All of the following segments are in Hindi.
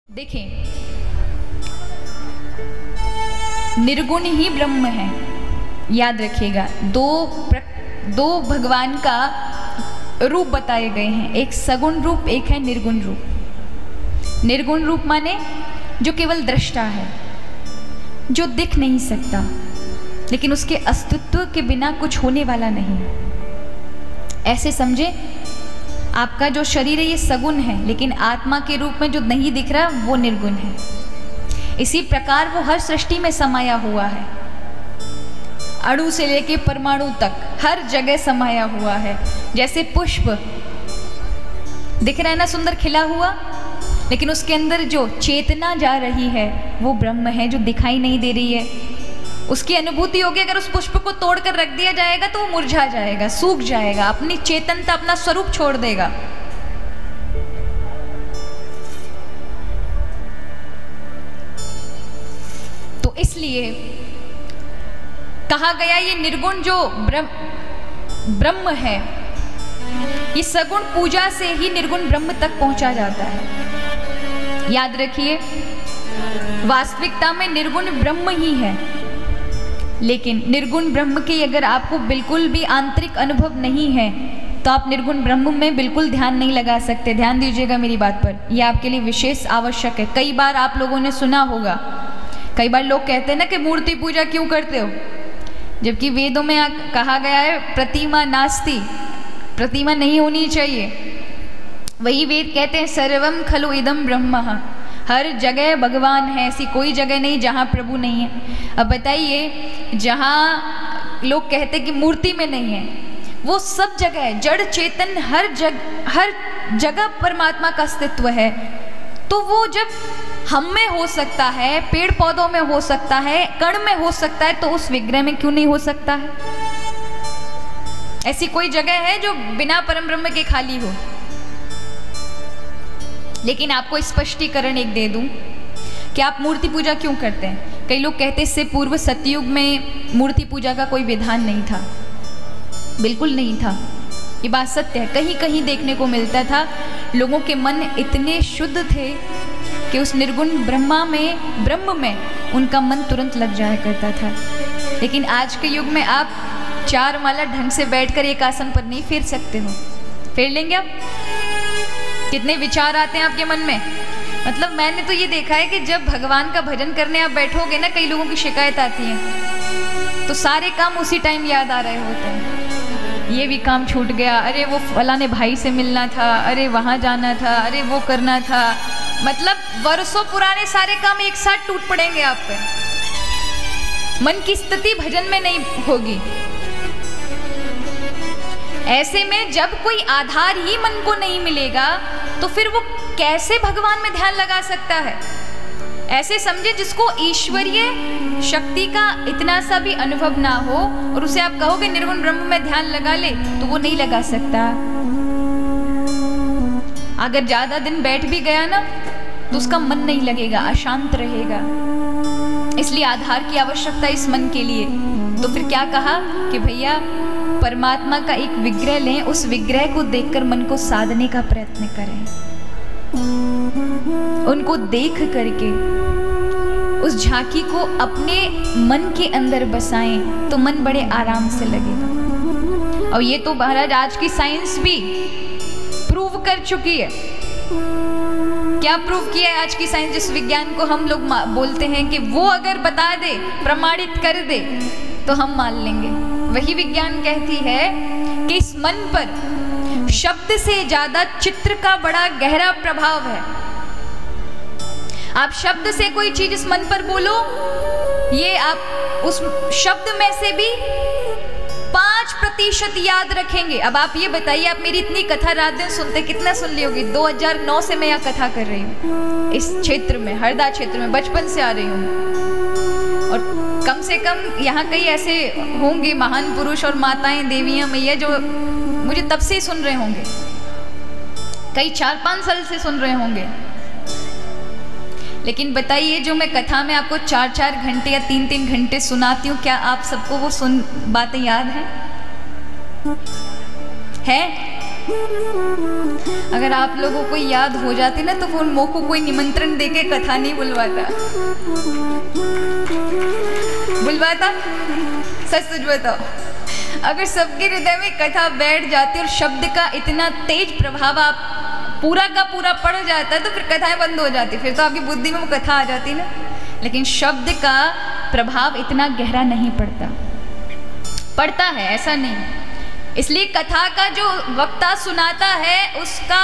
देखें, निर्गुण ही ब्रह्म है, याद रखिएगा। दो भगवान का रूप बताए गए हैं, एक सगुण रूप, एक है निर्गुण रूप। निर्गुण रूप माने जो केवल दृष्टा है, जो दिख नहीं सकता, लेकिन उसके अस्तित्व के बिना कुछ होने वाला नहीं। ऐसे समझे, आपका जो शरीर है ये सगुण है, लेकिन आत्मा के रूप में जो नहीं दिख रहा वो निर्गुण है। इसी प्रकार वो हर सृष्टि में समाया हुआ है, अणु से लेके परमाणु तक हर जगह समाया हुआ है। जैसे पुष्प दिख रहा है ना, सुंदर खिला हुआ, लेकिन उसके अंदर जो चेतना जा रही है वो ब्रह्म है, जो दिखाई नहीं दे रही है। उसकी अनुभूति होगी, अगर उस पुष्प को तोड़कर रख दिया जाएगा तो वो मुरझा जाएगा, सूख जाएगा, अपनी चेतनता, अपना स्वरूप छोड़ देगा। तो इसलिए कहा गया ये निर्गुण जो ब्रह्म है, ये सगुण पूजा से ही निर्गुण ब्रह्म तक पहुंचा जाता है। याद रखिए, वास्तविकता में निर्गुण ब्रह्म ही है, लेकिन निर्गुण ब्रह्म की अगर आपको बिल्कुल भी आंतरिक अनुभव नहीं है तो आप निर्गुण ब्रह्म में बिल्कुल ध्यान नहीं लगा सकते। ध्यान दीजिएगा मेरी बात पर, यह आपके लिए विशेष आवश्यक है। कई बार आप लोगों ने सुना होगा, कई बार लोग कहते हैं ना कि मूर्ति पूजा क्यों करते हो, जबकि वेदों में कहा गया है प्रतिमा नास्ति, प्रतिमा नहीं होनी चाहिए। वही वेद कहते हैं सर्वम खलु इदम ब्रह्म, हर जगह भगवान है, ऐसी कोई जगह नहीं जहाँ प्रभु नहीं है। अब बताइए, जहाँ लोग कहते हैं कि मूर्ति में नहीं है, वो सब जगह है, जड़ चेतन हर जगह परमात्मा का अस्तित्व है। तो वो जब हम में हो सकता है, पेड़ पौधों में हो सकता है, कण में हो सकता है, तो उस विग्रह में क्यों नहीं हो सकता है? ऐसी कोई जगह है जो बिना परम ब्रह्म के खाली हो? लेकिन आपको स्पष्टीकरण एक दे दूं कि आप मूर्ति पूजा क्यों करते हैं। कई लोग कहते हैं इससे पूर्व सतयुग में मूर्ति पूजा का कोई विधान नहीं था। बिल्कुल नहीं था, ये बात सत्य है। कहीं कहीं देखने को मिलता था, लोगों के मन इतने शुद्ध थे कि उस निर्गुण ब्रह्म में उनका मन तुरंत लग जाया करता था। लेकिन आज के युग में आप चार माला ढंग से बैठकर एक आसन पर नहीं फेर सकते हो। फेर लेंगे आप? कितने विचार आते हैं आपके मन में। मतलब मैंने तो ये देखा है कि जब भगवान का भजन करने आप बैठोगे ना, कई लोगों की शिकायत आती है, तो सारे काम उसी टाइम याद आ रहे होते हैं। ये भी काम छूट गया, अरे वो फलाने भाई से मिलना था, अरे वहाँ जाना था, अरे वो करना था। मतलब वर्षों पुराने सारे काम एक साथ टूट पड़ेंगे आप पे। मन की स्थिति भजन में नहीं होगी। ऐसे में जब कोई आधार ही मन को नहीं मिलेगा तो फिर वो कैसे भगवान में ध्यान लगा सकता है? ऐसे समझे, जिसको ईश्वरीय शक्ति का इतना सा भी अनुभव ना हो और उसे आप कहोगे निर्गुण ब्रह्म में ध्यान लगा ले, तो वो नहीं लगा सकता। अगर ज्यादा दिन बैठ भी गया ना तो उसका मन नहीं लगेगा, अशांत रहेगा। इसलिए आधार की आवश्यकता इस मन के लिए। तो फिर क्या कहा कि भैया परमात्मा का एक विग्रह लें, उस विग्रह को देखकर मन को साधने का प्रयत्न करें, उनको देख करके उस झांकी को अपने मन के अंदर बसाएं तो मन बड़े आराम से लगेगा। और ये तो महाराज आज की साइंस भी प्रूव कर चुकी है। क्या प्रूव किया है आज की साइंस? जिस विज्ञान को हम लोग बोलते हैं कि वो अगर बता दे, प्रमाणित कर दे, तो हम मान लेंगे, वही विज्ञान कहती है कि इस मन पर शब्द से ज्यादा चित्र का बड़ा गहरा प्रभाव है। आप शब्द से कोई चीज इस मन पर बोलो, ये आप उस शब्द में से भी 5% याद रखेंगे। अब आप ये बताइए, आप मेरी इतनी कथा रात दिन सुनते, कितना सुन ली होगी? 2009 से मैं यहाँ कथा कर रही हूँ इस क्षेत्र में, हरदा क्षेत्र में, बचपन से आ रही हूँ। और कम से कम यहाँ कई ऐसे होंगे महान पुरुष और माताएं, देवियां, मैया जो मुझे तब से ही सुन रहे होंगे, कई 4-5 साल से सुन रहे होंगे। लेकिन बताइए, जो मैं कथा में आपको 4-4 घंटे या 3-3 घंटे सुनाती हूँ, क्या आप सबको वो बातें याद हैं? अगर आप लोगों को याद हो जाती ना तो वो मोह को कोई निमंत्रण देके कथा नहीं बुलवाता। सच सच बताओ, अगर सबके हृदय में कथा बैठ जाती और शब्द का इतना तेज प्रभाव आप पूरा का पूरा पड़ जाता है तो फिर कथाएं बंद हो जाती, फिर तो आपकी बुद्धि में वो कथा आ जाती ना। लेकिन शब्द का प्रभाव इतना गहरा नहीं पड़ता है, ऐसा नहीं। इसलिए कथा का जो वक्ता सुनाता है उसका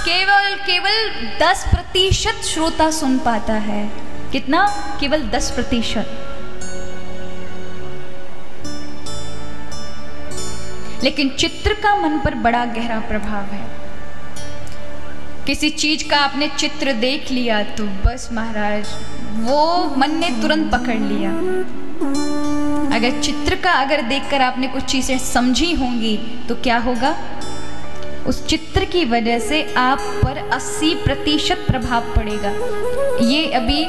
केवल 10% श्रोता सुन पाता है। कितना? केवल 10%। लेकिन चित्र का मन पर बड़ा गहरा प्रभाव है। किसी चीज का आपने चित्र देख लिया तो बस महाराज वो मन ने तुरंत पकड़ लिया। अगर चित्र का देखकर आपने कुछ चीजें समझी होंगी तो क्या होगा? उस चित्र की वजह से आप पर 80% प्रभाव पड़ेगा। ये अभी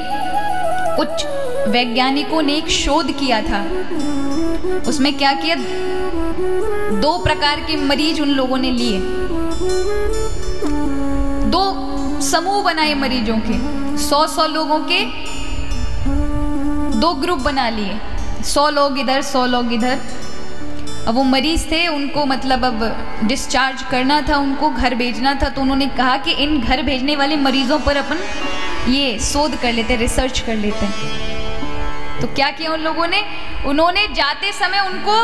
कुछ वैज्ञानिकों ने एक शोध किया था, उसमें क्या किया, 2 प्रकार के मरीज उन लोगों ने लिए, 2 समूह बनाए मरीजों के, 100 लोगों के 2 ग्रुप बना लिए, 100 लोग इधर 100 लोग इधर। अब वो मरीज थे, उनको मतलब अब डिस्चार्ज करना था, उनको घर भेजना था, तो उन्होंने कहा कि इन घर भेजने वाले मरीजों पर अपन ये शोध कर लेते, रिसर्च कर लेते हैं। तो क्या किया उन लोगों ने, उन्होंने जाते समय उनको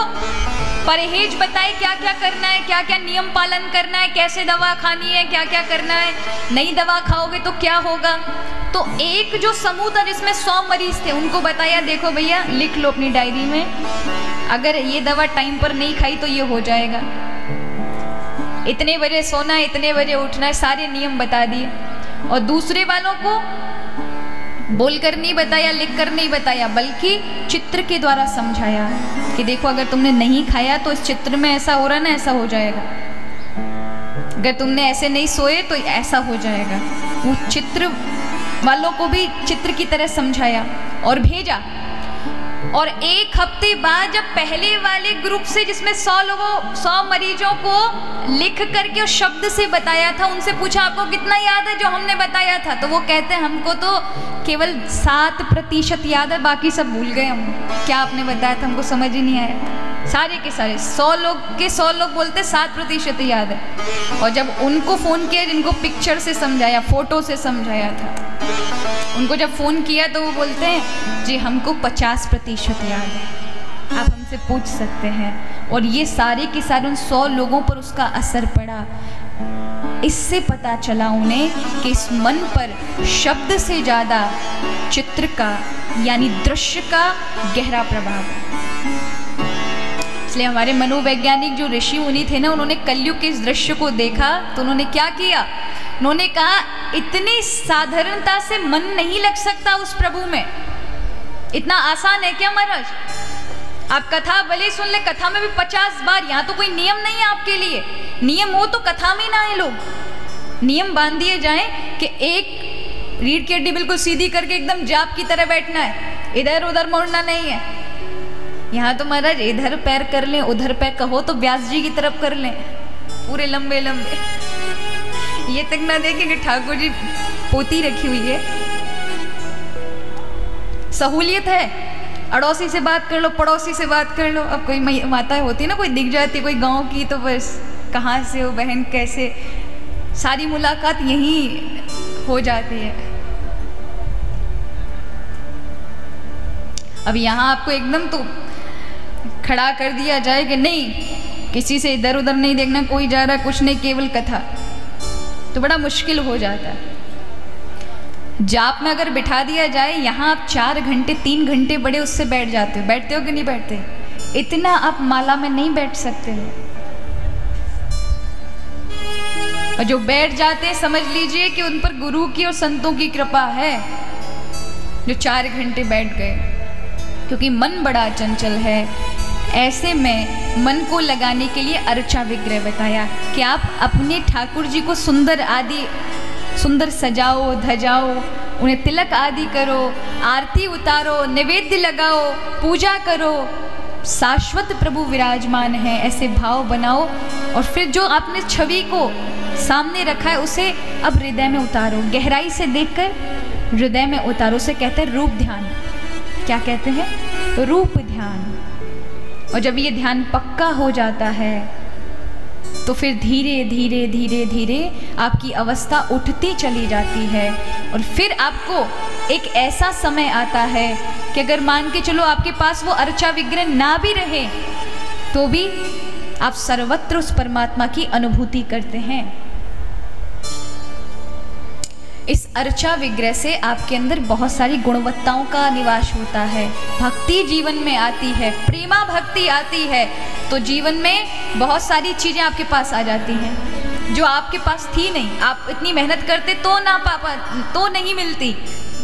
परहेज बताए, क्या क्या करना है, क्या क्या नियम पालन करना है, कैसे दवा खानी है, क्या क्या करना है, नई दवा खाओगे तो क्या होगा। तो एक जो समूह था जिसमें 100 मरीज थे, उनको बताया देखो भैया लिख लो अपनी डायरी में, अगर ये दवा टाइम पर नहीं खाई तो ये हो जाएगा, इतने बजे सोना है, इतने बजे उठना है, सारे नियम बता दिए। और दूसरे वालों को बोलकर नहीं बताया, लिखकर नहीं बताया, बल्कि चित्र के द्वारा समझाया कि देखो अगर तुमने नहीं खाया तो इस चित्र में ऐसा हो रहा ना, ऐसा हो जाएगा, अगर तुमने ऐसे नहीं सोए तो ऐसा हो जाएगा। वो चित्र वालों को भी चित्र की तरह समझाया और भेजा। और 1 हफ्ते बाद जब पहले वाले ग्रुप से, जिसमें 100 मरीजों को लिख करके और शब्द से बताया था, उनसे पूछा आपको कितना याद है जो हमने बताया था, तो वो कहते हैं हमको तो केवल 7% याद है, बाकी सब भूल गए हम, क्या आपने बताया था हमको समझ ही नहीं आया। सारे के सारे 100 लोग के 100 लोग बोलते 7% याद है। और जब उनको फ़ोन किया, जिनको पिक्चर से समझाया, फोटो से समझाया था, उनको जब फ़ोन किया तो वो बोलते हैं जी हमको 50% याद है, आप हमसे पूछ सकते हैं। और ये सारे के सारे उन 100 लोगों पर उसका असर पड़ा। इससे पता चला उन्हें कि इस मन पर शब्द से ज़्यादा चित्र का यानी दृश्य का गहरा प्रभाव है। इसलिए हमारे मनोवैज्ञानिक जो ऋषि मुनि थे ना, उन्होंने कलयुग के इस दृश्य को देखा तो उन्होंने क्या किया, उन्होंने कहा इतनी साधारणता से मन नहीं लग सकता उस प्रभु में, इतना आसान है क्या महाराज? आप कथा भले सुन ले, कथा में भी 50 बार, यहाँ तो कोई नियम नहीं है आपके लिए, नियम हो तो कथा में ना आए लोग, नियम बांध दिए जाएं कि एक रीढ़ की हड्डी बिल्कुल सीधी करके एकदम जाप की तरह बैठना है, इधर उधर मुड़ना नहीं है। यहाँ तो महाराज इधर पैर कर लें, उधर पैर कहो तो व्यास जी की तरफ कर लें, पूरे लंबे लंबे, ये तक ना देखें कि ठाकुर जी पोती रखी हुई है। सहूलियत है, अड़ोसी से बात कर लो, पड़ोसी से बात कर लो। अब कोई माता होती है ना, कोई दिख जाती है कोई गांव की, तो बस कहाँ से हो बहन, कैसे, सारी मुलाकात यहीं हो जाती है। अब यहाँ आपको एकदम तो खड़ा कर दिया जाए कि नहीं, किसी से इधर उधर नहीं देखना, कोई जा रहा कुछ नहीं, केवल कथा, तो बड़ा मुश्किल हो जाता है। जाप में अगर बिठा दिया जाए, यहाँ आप 4 घंटे 3 घंटे बड़े उससे बैठ जाते हो, बैठते हो कि नहीं बैठते? इतना आप माला में नहीं बैठ सकते हो। और जो बैठ जाते हैं समझ लीजिए कि उन पर गुरु की और संतों की कृपा है, जो 4 घंटे बैठ गए, क्योंकि मन बड़ा चंचल है। ऐसे में मन को लगाने के लिए अर्चा विग्रह बताया कि आप अपने ठाकुर जी को सुंदर सजाओ धजाओ, उन्हें तिलक आदि करो, आरती उतारो, नैवेद्य लगाओ, पूजा करो, शाश्वत प्रभु विराजमान है, ऐसे भाव बनाओ। और फिर जो आपने छवि को सामने रखा है उसे अब हृदय में उतारो, गहराई से देखकर हृदय में उतारो। उसे कहते हैं रूप ध्यान। क्या कहते हैं? रूप ध्यान। और जब ये ध्यान पक्का हो जाता है तो फिर धीरे धीरे धीरे धीरे आपकी अवस्था उठती चली जाती है। और फिर आपको एक ऐसा समय आता है कि अगर मान के चलो आपके पास वो अर्चा विग्रह ना भी रहे तो भी आप सर्वत्र उस परमात्मा की अनुभूति करते हैं। इस अर्चा विग्रह से आपके अंदर बहुत सारी गुणवत्ताओं का निवास होता है। भक्ति जीवन में आती है, प्रेमा भक्ति आती है, तो जीवन में बहुत सारी चीज़ें आपके पास आ जाती हैं जो आपके पास थी नहीं। आप इतनी मेहनत करते तो नहीं मिलती,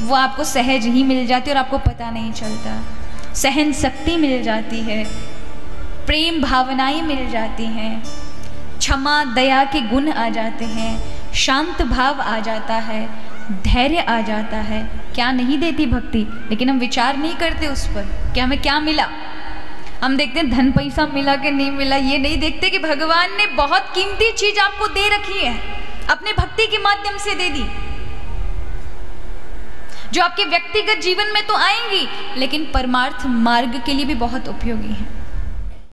वो आपको सहज ही मिल जाती और आपको पता नहीं चलता। सहन शक्ति मिल जाती है, प्रेम भावनाएं मिल जाती हैं, क्षमा दया के गुण आ जाते हैं, शांत भाव आ जाता है, धैर्य आ जाता है। क्या नहीं देती भक्ति, लेकिन हम विचार नहीं करते उस पर कि हमें क्या मिला। हम देखते हैं धन पैसा मिला कि नहीं मिला, ये नहीं देखते कि भगवान ने बहुत कीमती चीज आपको दे रखी है, अपने भक्ति के माध्यम से दे दी, जो आपके व्यक्तिगत जीवन में तो आएंगी लेकिन परमार्थ मार्ग के लिए भी बहुत उपयोगी है।